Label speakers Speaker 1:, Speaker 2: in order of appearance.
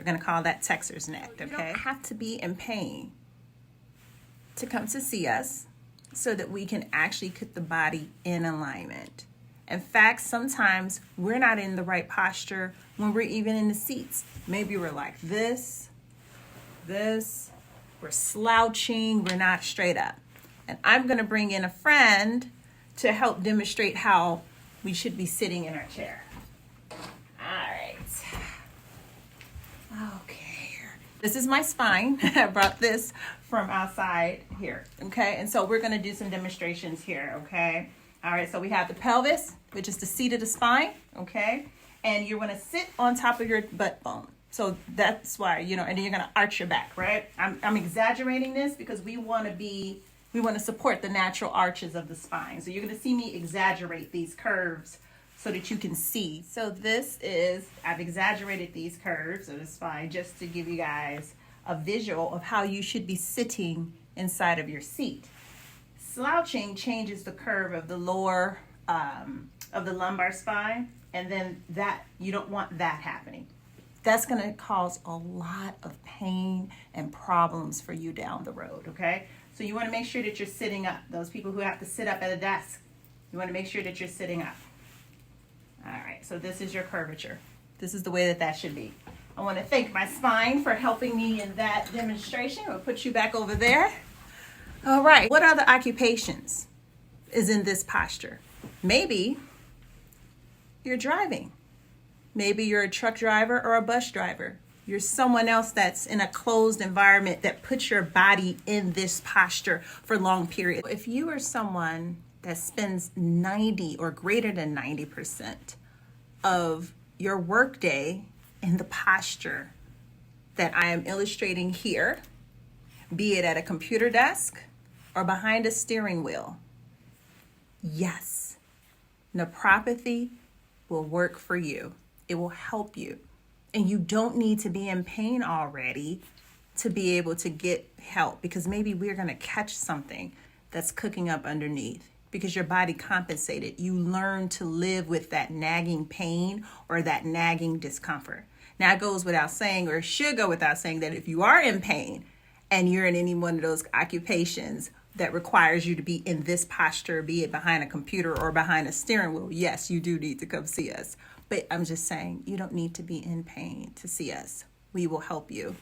Speaker 1: We're going to call that Texer's neck, okay? You don't have to be in pain to come to see us so that we can actually get the body in alignment. In fact, sometimes we're not in the right posture when we're even in the seats. Maybe we're like this, we're slouching, we're not straight up. And I'm going to bring in a friend to help demonstrate how we should be sitting in our chair. All right. Okay. This is my spine. I brought this from outside here. Okay. And so we're going to do some demonstrations here. Okay. All right. So we have the pelvis, which is the seat of the spine. Okay. And you're going to sit on top of your butt bone. So that's why, and then you're going to arch your back, right? I'm exaggerating this because we want to support the natural arches of the spine. So you're going to see me exaggerate these curves so that you can see. So I've exaggerated these curves of the spine just to give you guys a visual of how you should be sitting inside of your seat. Slouching changes the curve of the lower, of the lumbar spine. And then you don't want that happening. That's going to cause a lot of pain and problems for you down the road, okay? So you want to make sure that you're sitting up. Those people who have to sit up at a desk, you want to make sure that you're sitting up. All right, so this is your curvature. This is the way that should be. I want to thank my spine for helping me in that demonstration. I'll put you back over there. All right, what other occupations is in this posture? Maybe you're driving. Maybe you're a truck driver or a bus driver. You're someone else that's in a closed environment that puts your body in this posture for long periods. If you are someone that spends 90 or greater than 90% of your workday in the posture that I am illustrating here, be it at a computer desk or behind a steering wheel, yes, naprapathy will work for you. It will help you. And you don't need to be in pain already to be able to get help, because maybe we're going to catch something that's cooking up underneath because your body compensated. You learn to live with that nagging pain or that nagging discomfort. Now, it goes without saying, or it should go without saying, that if you are in pain and you're in any one of those occupations that requires you to be in this posture, be it behind a computer or behind a steering wheel, yes, you do need to come see us. But I'm just saying, you don't need to be in pain to see us. We will help you.